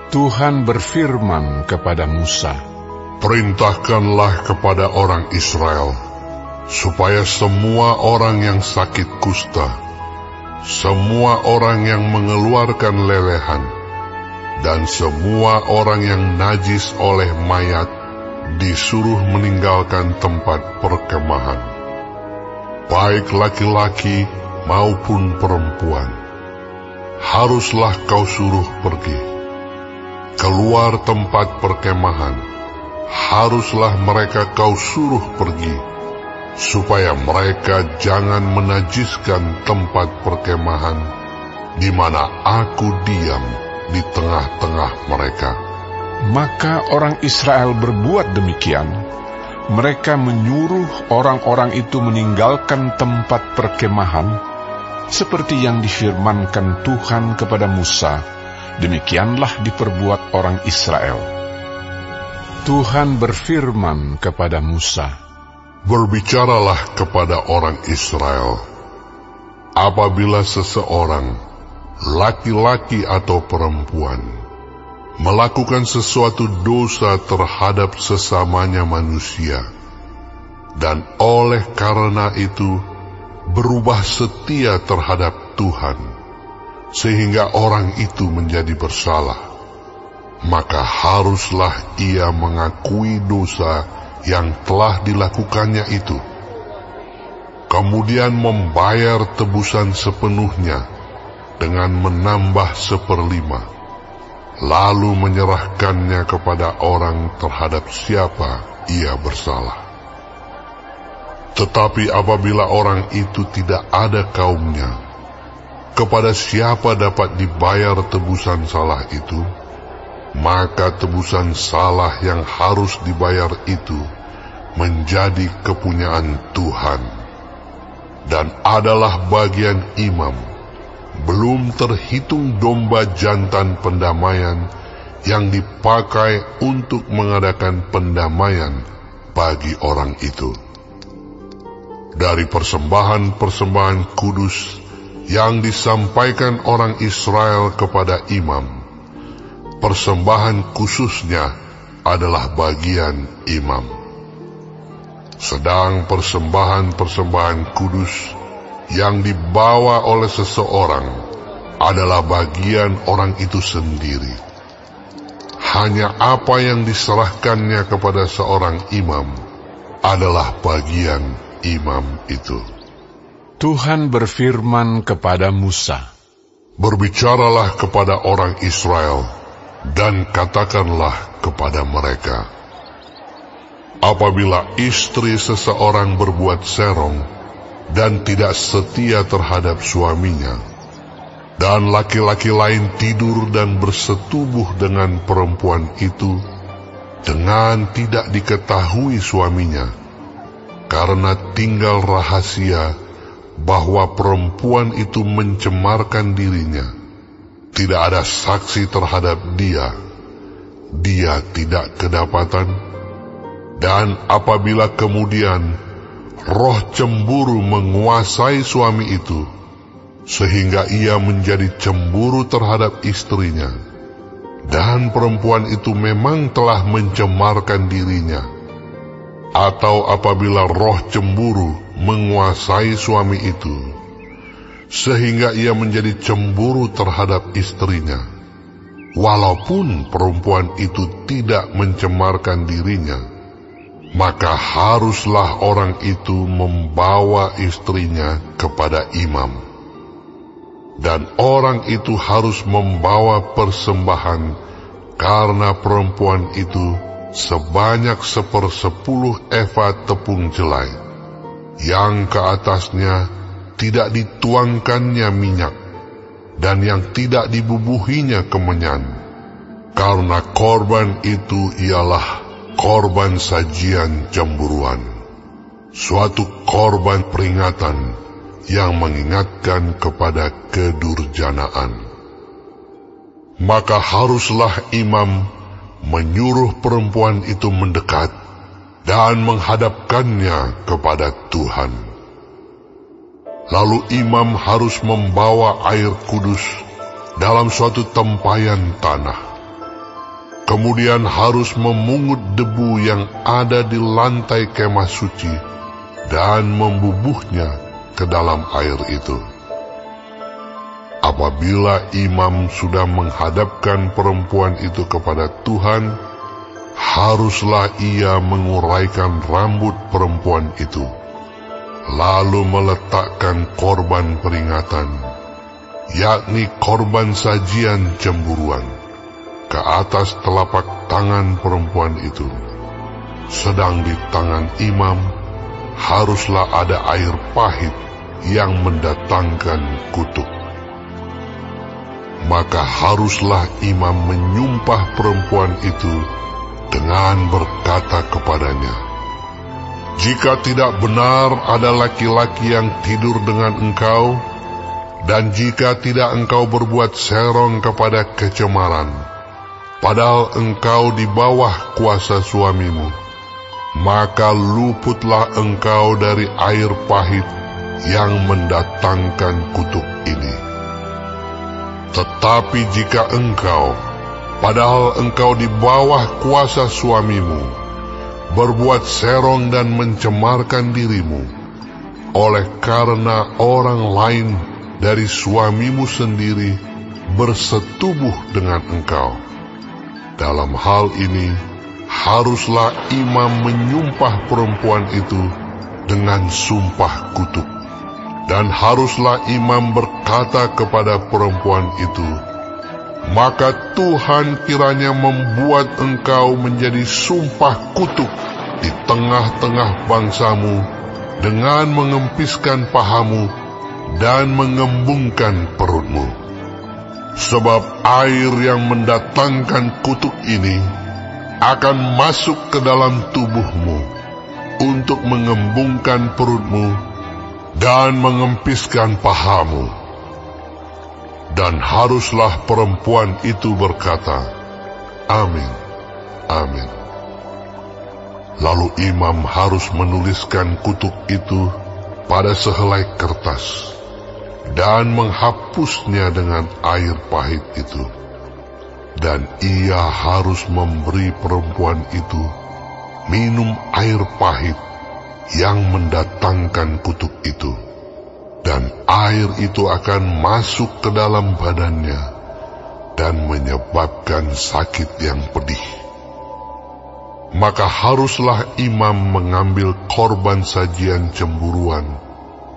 Tuhan berfirman kepada Musa, "Perintahkanlah kepada orang Israel, supaya semua orang yang sakit kusta, semua orang yang mengeluarkan lelehan, dan semua orang yang najis oleh mayat disuruh meninggalkan tempat perkemahan, baik laki-laki maupun perempuan. Haruslah kau suruh pergi. Keluar tempat perkemahan, haruslah mereka kau suruh pergi, supaya mereka jangan menajiskan tempat perkemahan di mana aku diam di tengah-tengah mereka." Maka orang Israel berbuat demikian. Mereka menyuruh orang-orang itu meninggalkan tempat perkemahan, seperti yang difirmankan Tuhan kepada Musa. Demikianlah diperbuat orang Israel. Tuhan berfirman kepada Musa, "Berbicaralah kepada orang Israel, apabila seseorang, laki-laki atau perempuan, melakukan sesuatu dosa terhadap sesamanya manusia, dan oleh karena itu berubah setia terhadap Tuhan, sehingga orang itu menjadi bersalah, maka haruslah ia mengakui dosa yang telah dilakukannya itu, kemudian membayar tebusan sepenuhnya dengan menambah 1/5, lalu menyerahkannya kepada orang terhadap siapa ia bersalah. Tetapi apabila orang itu tidak ada kaumnya, kepada siapa dapat dibayar tebusan salah itu, maka tebusan salah yang harus dibayar itu menjadi kepunyaan Tuhan, dan adalah bagian imam, belum terhitung domba jantan pendamaian yang dipakai untuk mengadakan pendamaian bagi orang itu. Dari persembahan-persembahan kudus yang disampaikan orang Israel kepada imam, persembahan khususnya adalah bagian imam. Sedang persembahan-persembahan kudus yang dibawa oleh seseorang adalah bagian orang itu sendiri. Hanya apa yang diserahkannya kepada seorang imam adalah bagian imam itu." Tuhan berfirman kepada Musa, "Berbicaralah kepada orang Israel, dan katakanlah kepada mereka, apabila istri seseorang berbuat serong dan tidak setia terhadap suaminya, dan laki-laki lain tidur dan bersetubuh dengan perempuan itu dengan tidak diketahui suaminya, karena tinggal rahasia bahwa perempuan itu mencemarkan dirinya, tidak ada saksi terhadap dia, dia tidak kedapatan. Dan apabila kemudian roh cemburu menguasai suami itu, sehingga ia menjadi cemburu terhadap istrinya, dan perempuan itu memang telah mencemarkan dirinya, atau apabila roh cemburu menguasai suami itu, sehingga ia menjadi cemburu terhadap istrinya, walaupun perempuan itu tidak mencemarkan dirinya, maka haruslah orang itu membawa istrinya kepada imam, dan orang itu harus membawa persembahan karena perempuan itu sebanyak 1/10 eva tepung jelai, yang ke atasnya tidak dituangkannya minyak, dan yang tidak dibubuhinya kemenyan, karena korban itu ialah korban sajian cemburuan, suatu korban peringatan yang mengingatkan kepada kedurjanaan. Maka haruslah imam menyuruh perempuan itu mendekat dan menghadapkannya kepada Tuhan. Lalu imam harus membawa air kudus dalam suatu tempayan tanah, kemudian harus memungut debu yang ada di lantai kemah suci dan membubuhnya ke dalam air itu. Apabila imam sudah menghadapkan perempuan itu kepada Tuhan, haruslah ia menguraikan rambut perempuan itu, lalu meletakkan korban peringatan, yakni korban sajian cemburuan, ke atas telapak tangan perempuan itu. Sedang di tangan imam haruslah ada air pahit yang mendatangkan kutuk. Maka haruslah imam menyumpah perempuan itu dengan berkata kepadanya, "Jika tidak benar ada laki-laki yang tidur dengan engkau, dan jika tidak engkau berbuat serong kepada kecemaran, padahal engkau di bawah kuasa suamimu, maka luputlah engkau dari air pahit yang mendatangkan kutuk ini. Tetapi jika engkau, padahal engkau di bawah kuasa suamimu, berbuat serong dan mencemarkan dirimu, oleh karena orang lain dari suamimu sendiri bersetubuh dengan engkau, dalam hal ini haruslah imam menyumpah perempuan itu dengan sumpah kutuk. Dan haruslah imam berkata kepada perempuan itu, maka Tuhan kiranya membuat engkau menjadi sumpah kutuk di tengah-tengah bangsamu dengan mengempiskan pahamu dan mengembungkan perutmu. Sebab air yang mendatangkan kutuk ini akan masuk ke dalam tubuhmu untuk mengembungkan perutmu dan mengempiskan pahamu. Dan haruslah perempuan itu berkata, Amin, Amin. Lalu imam harus menuliskan kutuk itu pada sehelai kertas dan menghapusnya dengan air pahit itu. Dan ia harus memberi perempuan itu minum air pahit yang mendatangkan kutuk itu, dan air itu akan masuk ke dalam badannya dan menyebabkan sakit yang pedih. Maka haruslah imam mengambil korban sajian cemburuan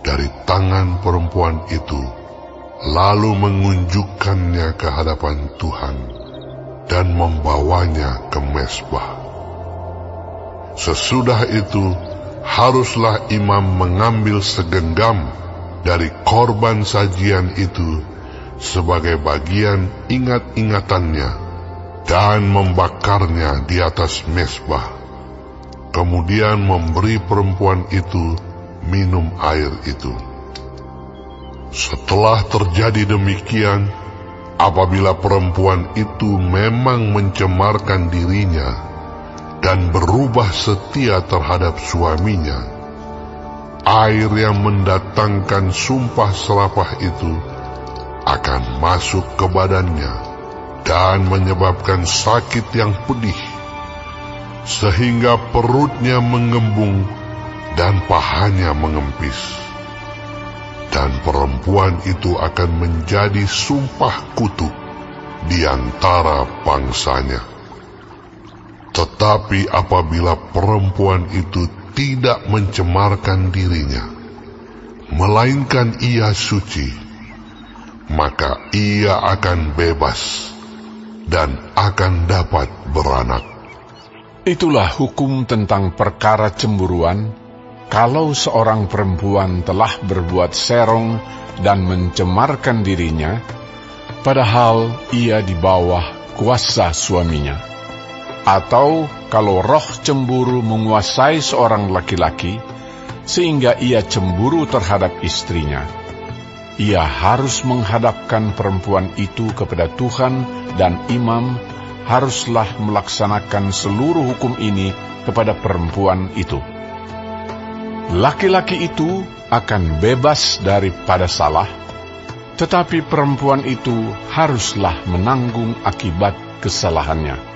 dari tangan perempuan itu, lalu mengunjukkannya ke hadapan Tuhan dan membawanya ke mezbah. Sesudah itu haruslah imam mengambil segenggam dari korban sajian itu sebagai bagian ingat-ingatannya dan membakarnya di atas mezbah. Kemudian memberi perempuan itu minum air itu. Setelah terjadi demikian, apabila perempuan itu memang mencemarkan dirinya dan berubah setia terhadap suaminya, air yang mendatangkan sumpah serapah itu akan masuk ke badannya dan menyebabkan sakit yang pedih, sehingga perutnya mengembung dan pahanya mengempis. Dan perempuan itu akan menjadi sumpah kutuk di antara bangsanya. Tetapi apabila perempuan itu tidak mencemarkan dirinya, melainkan ia suci, maka ia akan bebas dan akan dapat beranak. Itulah hukum tentang perkara cemburuan, kalau seorang perempuan telah berbuat serong dan mencemarkan dirinya, padahal ia di bawah kuasa suaminya. Atau kalau roh cemburu menguasai seorang laki-laki, sehingga ia cemburu terhadap istrinya, ia harus menghadapkan perempuan itu kepada Tuhan, dan imam haruslah melaksanakan seluruh hukum ini kepada perempuan itu. Laki-laki itu akan bebas daripada salah, tetapi perempuan itu haruslah menanggung akibat kesalahannya.